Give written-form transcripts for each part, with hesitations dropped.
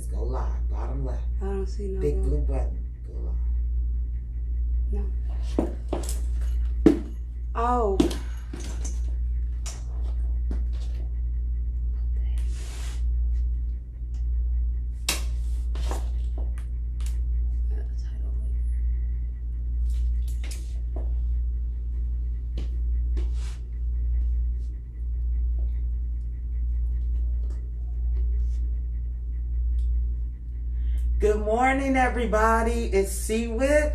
says go live, bottom left. I don't see no Big blue button. Go live. No. Oh. Good morning, everybody. It's C-Wit.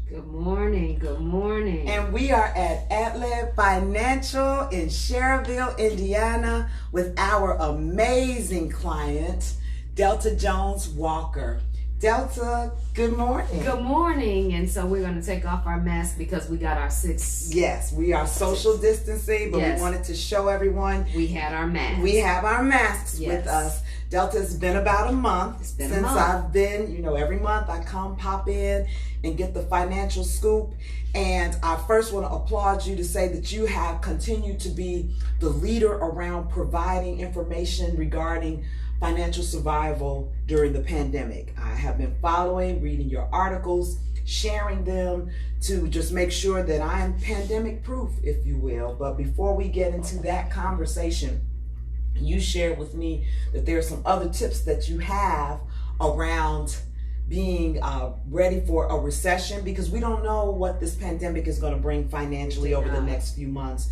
Good morning. Good morning. And we are at ATLED Financial in Schererville, Indiana, with our amazing client, Delta Jones Walker. Delta, good morning. Good morning. And so we're going to take off our mask because we got our 6. Yes, we are social distancing, but Yes. we wanted to show everyone We had our mask. we have our masks Yes. with us. Delta's been about a month It's been a since month. I've been, every month I come pop in and get the financial scoop. And I first want to applaud you to say that you have continued to be the leader around providing information regarding financial survival during the pandemic. I have been following, reading your articles, sharing them to just make sure that I am pandemic proof, if you will. But before we get into that conversation, you shared with me that there are some other tips that you have around being ready for a recession, because we don't know what this pandemic is going to bring financially over the next few months.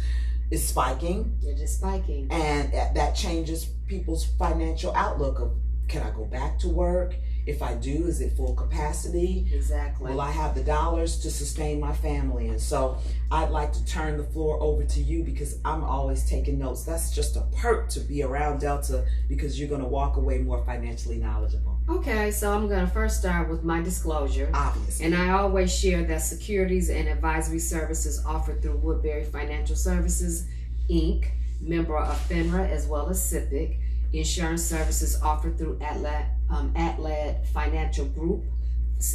It's spiking. They're just spiking. And that changes people's financial outlook of, can I go back to work? If I do, is it full capacity? Exactly. Will I have the dollars to sustain my family? And so I'd like to turn the floor over to you, because I'm always taking notes. That's just a perk to be around Delta, because you're going to walk away more financially knowledgeable. Okay, so I'm going to first start with my disclosure. Obviously. And I always share that securities and advisory services offered through Woodbury Financial Services, Inc., member of FINRA as well as SIPC. Insurance services offered through ATLED Financial Group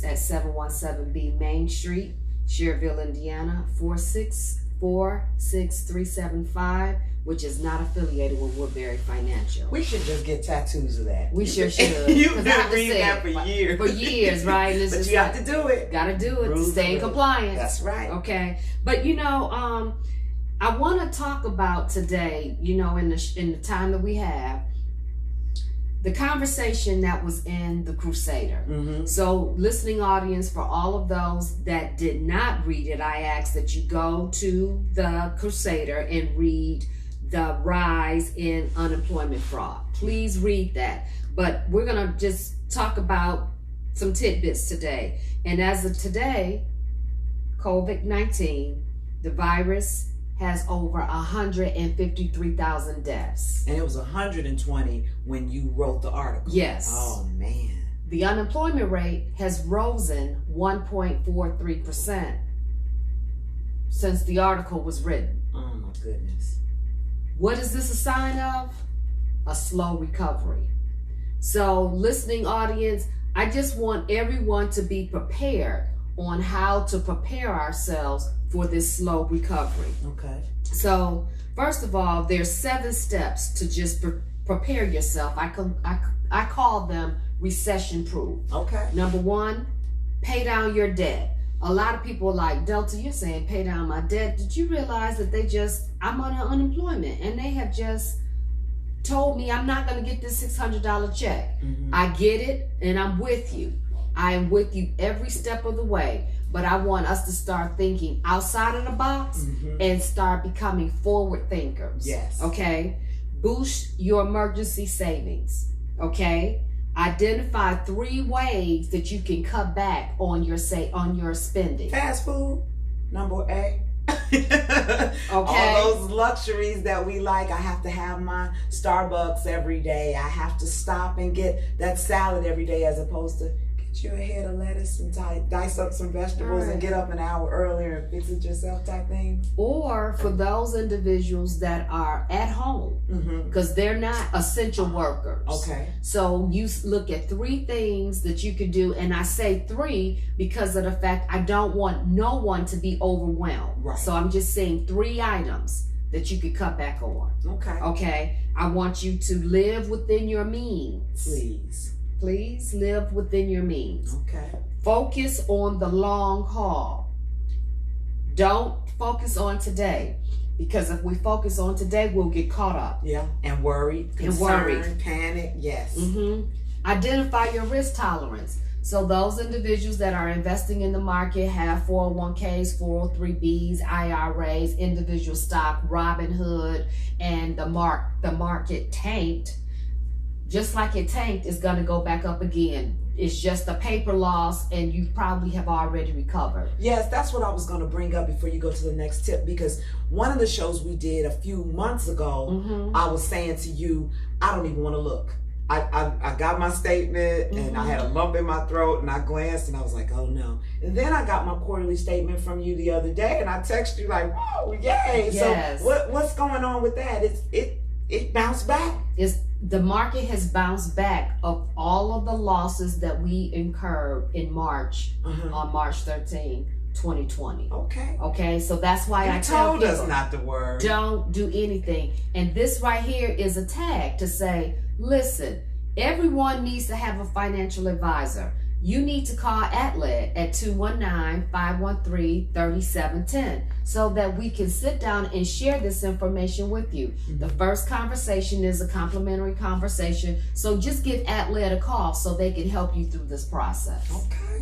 at 717B Main Street, Schererville, Indiana, 4646375, which is not affiliated with Woodbury Financial. We should just get tattoos of that. We sure should. You've 'Cause I been have to reading say that it for years. For years, right? And it's But just you have to do it. Gotta do it Rules to stay in are rules. compliance. That's right. Okay, but I want to talk about today, in the time that we have, the conversation that was in the Crusader. Mm-hmm. So, listening audience, for all of those that did not read it, I ask that you go to the Crusader and read the rise in unemployment fraud. Please read that. But we're gonna just talk about some tidbits today. And as of today, COVID-19, the virus has over 153,000 deaths. And it was 120 when you wrote the article. Yes. Oh, man. The unemployment rate has risen 1.43% since the article was written. Oh, my goodness. What is this a sign of? A slow recovery. So, listening audience, I just want everyone to be prepared on how to prepare ourselves for this slow recovery. Okay. So, first of all, there's 7 steps to just prepare yourself. I call them recession proof. Okay. Number 1, pay down your debt. A lot of people are like, Delta, you're saying pay down my debt. Did you realize that I'm on unemployment and they have just told me I'm not going to get this $600 check. Mm-hmm. I get it, and I'm with you. I am with you every step of the way. But I want us to start thinking outside of the box and start becoming forward thinkers. Yes. Okay? Boost your emergency savings. Okay? Identify 3 ways that you can cut back on your spending. Fast food, number A. Okay. All those luxuries that we like. I have to have my Starbucks every day. I have to stop and get that salad every day, as opposed to get you a head of lettuce and dice up some vegetables and get up an hour earlier and fix it yourself type thing. Or for those individuals that are at home, because they're not essential workers. Okay. So you look at 3 things that you could do, and I say 3 because of the fact I don't want no one to be overwhelmed. Right. So I'm just saying 3 items that you could cut back on. Okay. Okay. I want you to live within your means. Please. Please live within your means. Okay. Focus on the long haul. Don't focus on today. Because if we focus on today, we'll get caught up. Yeah. And worried, concerned, panic. Yes. Identify your risk tolerance. So those individuals that are investing in the market have 401ks, 403bs, IRAs, individual stock, Robinhood, and the market tanked. Just like it tanked, it's going to go back up again. It's just a paper loss, and you probably have already recovered. Yes, that's what I was going to bring up before you go to the next tip, because one of the shows we did a few months ago, I was saying to you, I don't even want to look. I got my statement and I had a lump in my throat, and I glanced and I was like, oh no. And then I got my quarterly statement from you the other day, and I texted you like, whoa, yay. Yes. So what's going on with that? It bounced back. The market has bounced back of all of the losses that we incurred in March, on March 13, 2020. Okay, so that's why I tell people, us not to worry. Don't do anything. And this right here is a tag to say, listen, everyone needs to have a financial advisor. You need to call ATLED at 219-513-3710 so that we can sit down and share this information with you. The first conversation is a complimentary conversation. So just give ATLED a call so they can help you through this process.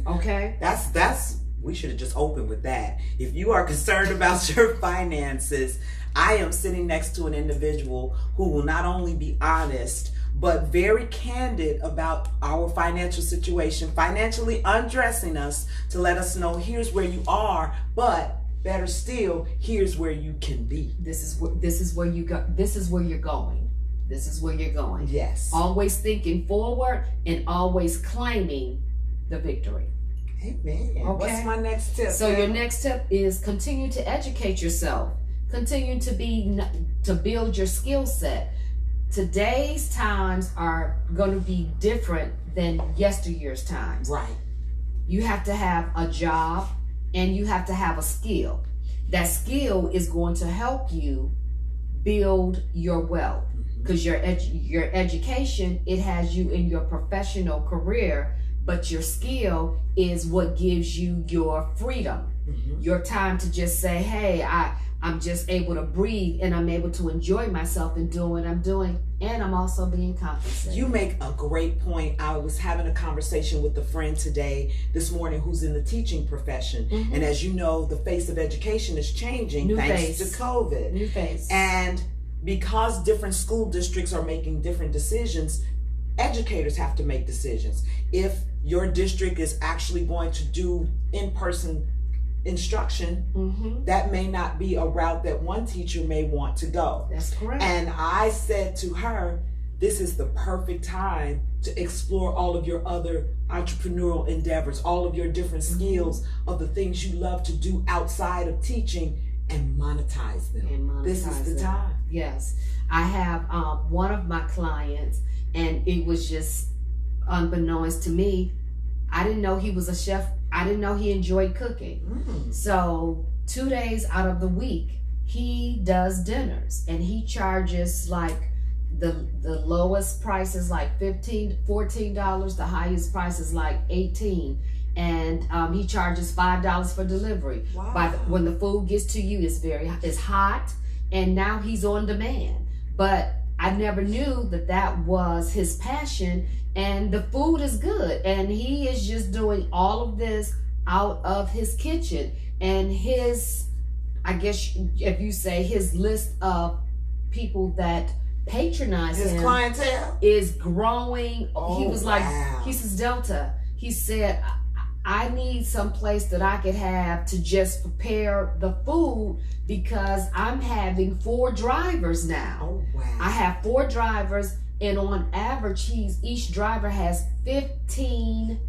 Okay? That's we should have just opened with that. If you are concerned about your finances, I am sitting next to an individual who will not only be honest, but very candid about our financial situation, financially undressing us to let us know here's where you are, but better still, here's where you can be. This is where you go. This is where you're going. This is where you're going. Yes. Always thinking forward and always claiming the victory. Amen. Okay. What's my next tip? So your next tip is continue to educate yourself. Continue to build your skill set. Today's times are going to be different than yesteryear's times. Right. You have to have a job and you have to have a skill. That skill is going to help you build your wealth, because your education, it has you in your professional career, but your skill is what gives you your freedom, your time to just say, hey, I'm just able to breathe and I'm able to enjoy myself and doing what I'm doing, and I'm also being compensated. You make a great point. I was having a conversation with a friend this morning who's in the teaching profession. And as you know, the face of education is changing thanks to COVID. New face. And because different school districts are making different decisions, educators have to make decisions. If your district is actually going to do in-person instruction, that may not be a route that one teacher may want to go. That's correct. And I said to her, this is the perfect time to explore all of your other entrepreneurial endeavors, all of your different skills of the things you love to do outside of teaching, and monetize them. This is the time. Yes. I have one of my clients, and it was just unbeknownst to me, I didn't know he was a chef. I didn't know he enjoyed cooking. So 2 days out of the week, he does dinners, and he charges like the lowest price is like $14. The highest price is like $18. And he charges $5 for delivery. Wow. When the food gets to you, it's hot, and now he's on demand. But I never knew that was his passion, and the food is good, and he is just doing all of this out of his kitchen, and I guess if you say his list of people that patronize his him, clientele is growing. Oh, he was wow. like, he says, Delta, he said, I need some place that I could have to just prepare the food, because I'm having 4 drivers now. Oh, wow. I have 4 drivers, and on average, each driver has 15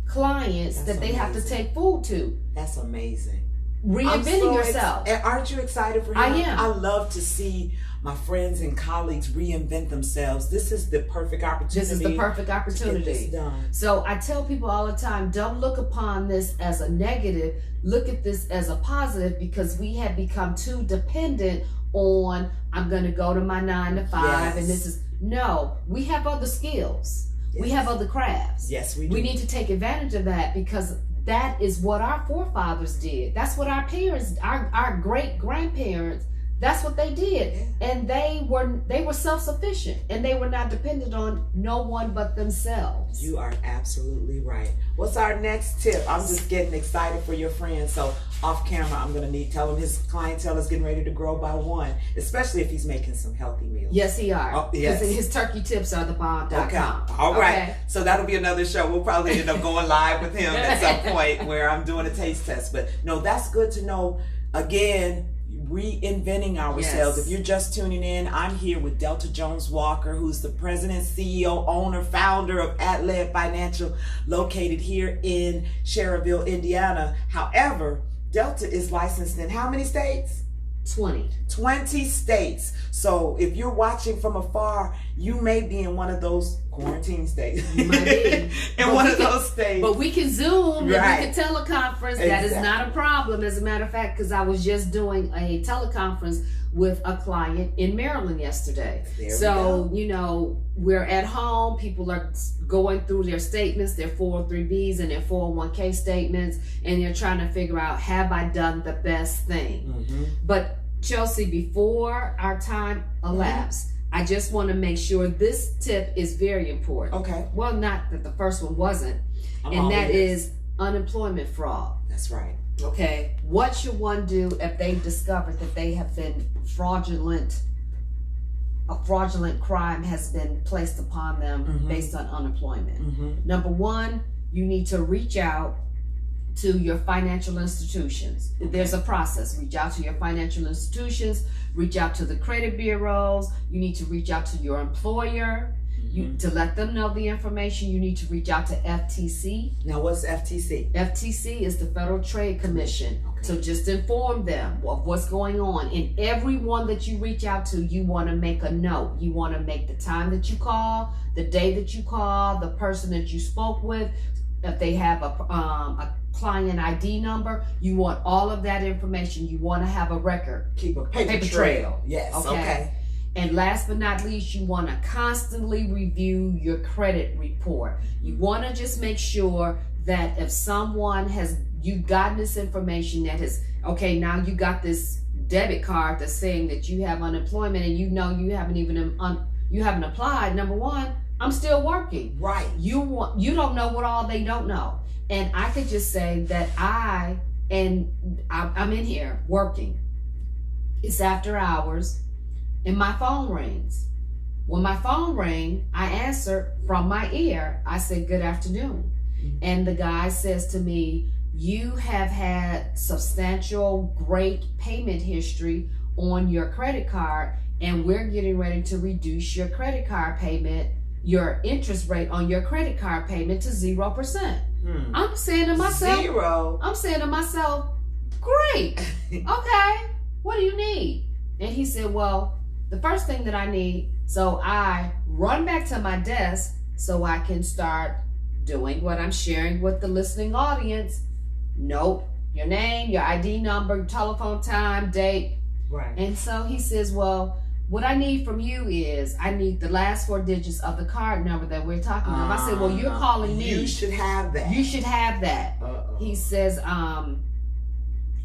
clients that they have to take food to. That's amazing. Reinventing yourself. Aren't you excited for him? I am. I love to see my friends and colleagues reinvent themselves. This is the perfect opportunity. This is the perfect opportunity. To get this done. So I tell people all the time, don't look upon this as a negative. Look at this as a positive, because we have become too dependent on, I'm going to go to my 9 to 5 and this is, no, we have other skills. We have other crafts. Yes, we do. We need to take advantage of that because that is what our forefathers did. That's what our parents, our great grandparents, that's what they did. Yeah. And they were self-sufficient and they were not dependent on no one but themselves. You are absolutely right. What's our next tip? I'm just getting excited for your friend. So off camera, I'm going to tell him his clientele is getting ready to grow by one, especially if he's making some healthy meals. Yes, he are. Oh, yes. Because his turkey tips are thebomb.com. Okay. All right. Okay. So that'll be another show. We'll probably end up going live with him at some point where I'm doing a taste test. But no, that's good to know. Again, reinventing ourselves. Yes. If you're just tuning in, I'm here with Delta Jones Walker, who's the president, CEO, owner, founder of ATLED Financial, located here in Cherryville, Indiana. However, Delta is licensed in how many states? 20 states. So if you're watching from afar, you may be in one of those quarantine states. You might be. in one of those states. But we can Zoom, Right. and we can teleconference. Exactly. That is not a problem. As a matter of fact, because I was just doing a teleconference with a client in Maryland yesterday. There So, you know, we're at home. People are going through their statements, their 403Bs and their 401k statements, and they're trying to figure out, have I done the best thing? Mm-hmm. But Chelsea, before our time elapsed, I just want to make sure this tip is very important. Okay. Well, not that the first one wasn't, I'm and all that ears. is unemployment fraud. That's right. Okay, what should one do if they discovered that they have been fraudulent? A fraudulent crime has been placed upon them based on unemployment. Mm-hmm. Number one, you need to reach out to your financial institutions. There's a process. Reach out to your financial institutions, reach out to the credit bureaus, you need to reach out to your employer. To let them know the information, you need to reach out to FTC. Now, what's FTC? FTC is the Federal Trade Commission. Okay. So just inform them of what's going on. And everyone that you reach out to, you want to make a note. You want to make the time that you call, the day that you call, the person that you spoke with. If they have a client ID number, you want all of that information. You want to have a record. Keep a paper trail. Yes. Okay. And last but not least, you want to constantly review your credit report. You want to just make sure that if someone you've gotten this information that has, okay, now you got this debit card that's saying that you have unemployment and you know you haven't even you haven't applied. Number one, I'm still working. Right. You don't know what all they don't know. And I could just say that I'm in here working. It's after hours. And my phone rings. When my phone rang, I answered from my ear. I said, "Good afternoon." And the guy says to me, "You have had substantial, great payment history on your credit card, and we're getting ready to reduce your credit card payment, your interest rate on your credit card payment to 0%. I'm saying to myself, Zero. I'm saying to myself, great. Okay, what do you need? And he said, well, the first thing that I need, so I run back to my desk so I can start doing what I'm sharing with the listening audience. Nope, your name, your ID number, telephone time, date. Right. And so he says, well, what I need from you is I need the last 4 digits of the card number that we're talking about. I said, well, you're calling me. You should have that. You should have that. Uh-oh. He says,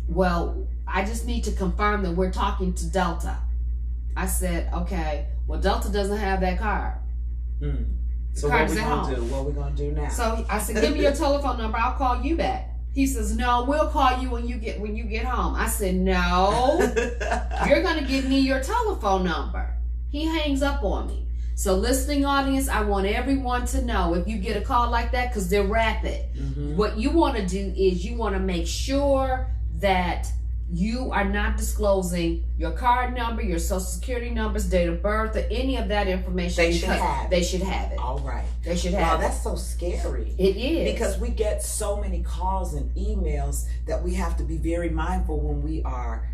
well, I just need to confirm that we're talking to Delta. I said, okay, well, Delta doesn't have that card. So card what we is at gonna home. do? What we gonna do now? So I said, give me your telephone number. I'll call you back. He says, no, we'll call you when you get home. I said, no, you're going to give me your telephone number. He hangs up on me. So listening audience, I want everyone to know if you get a call like that, because they're rapid, what you want to do is you want to make sure that you are not disclosing your card number, your social security numbers, date of birth, or any of that information. They should have it. They should have it. All right. They should have it. That's so scary. It is. Because we get so many calls and emails that we have to be very mindful when we are,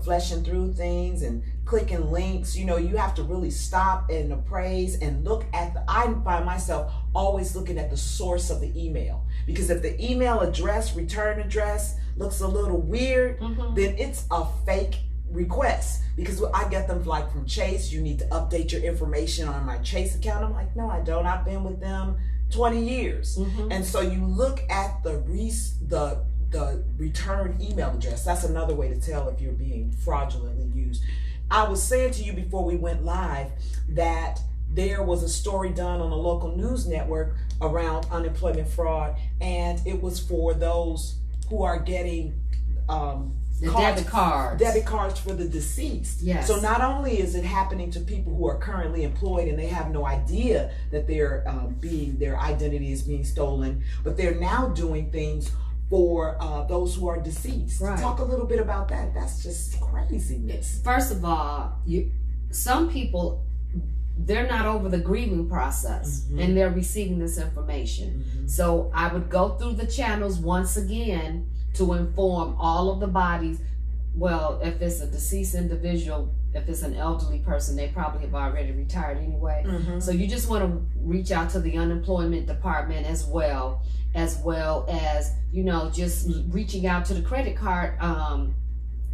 fleshing through things and clicking links. You have to really stop and appraise and look at I find myself always looking at the source of the email. Because if the email address, return address, looks a little weird, then it's a fake requests, because I get them like from Chase. You need to update your information on my Chase account. I'm like, no, I don't. I've been with them 20 years. And so you look at the return email address. That's another way to tell if you're being fraudulently used. I was saying to you before we went live that there was a story done on a local news network around unemployment fraud, and it was for those who are getting debit cards for the deceased. Yes. So not only is it happening to people who are currently employed and they have no idea that their identity is being stolen, but they're now doing things for those who are deceased. Right. Talk a little bit about that. That's just craziness. First of all, some people, they're not over the grieving process, and they're receiving this information. So I would go through the channels once again to inform all of the bodies. Well, if it's a deceased individual, if it's an elderly person, they probably have already retired anyway. So you just want to reach out to the unemployment department as well as, you know, just reaching out to the credit card,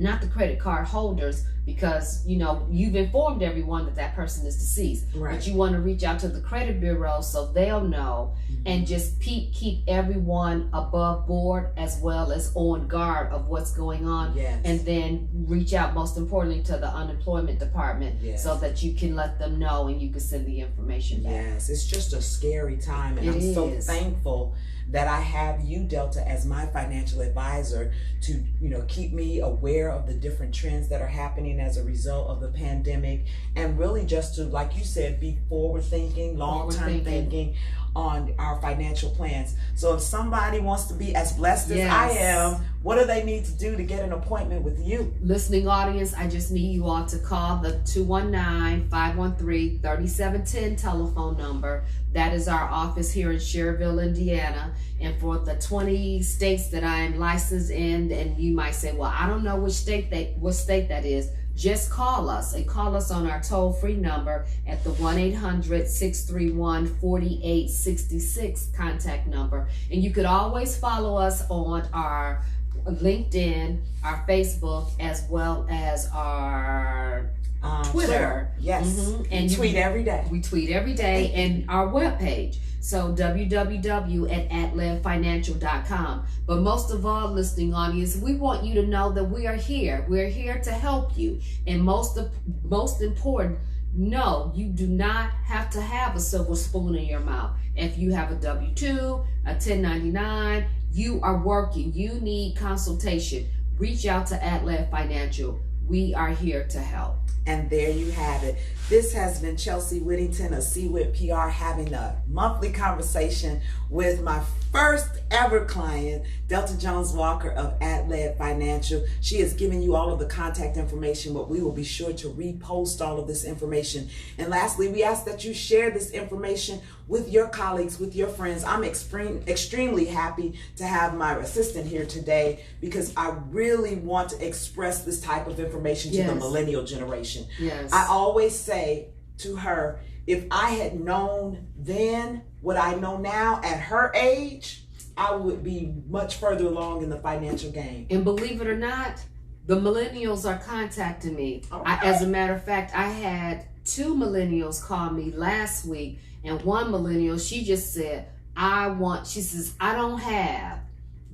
not the credit card holders, because, you know, you've informed everyone that that person is deceased. Right. But you want to reach out to the credit bureau so they'll know, and just keep everyone above board as well as on guard of what's going on. Yes. And then reach out, most importantly, to the unemployment department. Yes. So that you can let them know and you can send the information back. Yes, it's just a scary time, and It I'm so is. thankful that I have you, Delta, as my financial advisor to, you know, keep me aware of the different trends that are happening as a result of the pandemic, and really just to, like you said, be forward thinking, long-term thinking on our financial plans. So if somebody wants to be as blessed as I am, what do they need to do to get an appointment with you? Listening audience, I just need you all to call the 219-513-3710 telephone number. That is our office here in Schererville, Indiana. And for the 20 states that I am licensed in, and you might say, well, I don't know what state that is. Just call us, and call us on our toll-free number at the 1-800-631-4866 contact number. And you could always follow us on our LinkedIn, our Facebook, as well as our Twitter. Yes. And you tweet every day. We tweet every day, and our webpage. So www.atledfinancial.com. But most of all, listening audience, we want you to know that we are here. We're here to help you. And most important, no, you do not have to have a silver spoon in your mouth. If you have a W-2, a 1099, you are working, you need consultation, reach out to ATLED Financial. We are here to help. And there you have it. This has been Chelsea Whittington of CWIT PR, having a monthly conversation with my first ever client, Delta Jones Walker of ATLED Financial. She has given you all of the contact information, but we will be sure to repost all of this information. And lastly, we ask that you share this information with your colleagues, with your friends. I'm extremely happy to have my assistant here today, because I really want to express this type of information to the millennial generation. Yes. I always say to her, if I had known then what I know now at her age, I would be much further along in the financial game. And believe it or not, the millennials are contacting me. Okay. As a matter of fact, I had 2 millennials call me last week, and one millennial, she just said, she says, I don't have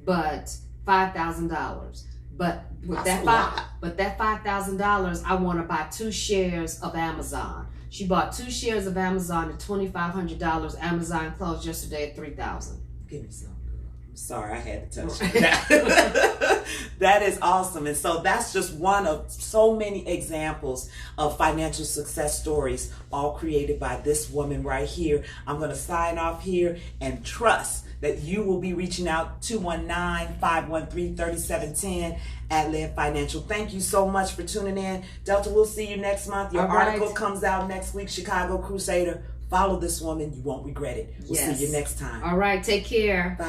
but $5,000. But with that $5,000, I want to buy 2 shares of Amazon. She bought 2 shares of Amazon at $2,500. Amazon closed yesterday at $3,000. Give me some, girl. I'm sorry, I had to touch you. That is awesome. And so that's just one of so many examples of financial success stories, all created by this woman right here. I'm going to sign off here and trust that you will be reaching out, 219-513-3710, ATLED Financial. Thank you so much for tuning in. Delta, we'll see you next month. Your article comes out next week, Chicago Crusader. Follow this woman. You won't regret it. We'll see you next time. All right. Take care. Bye.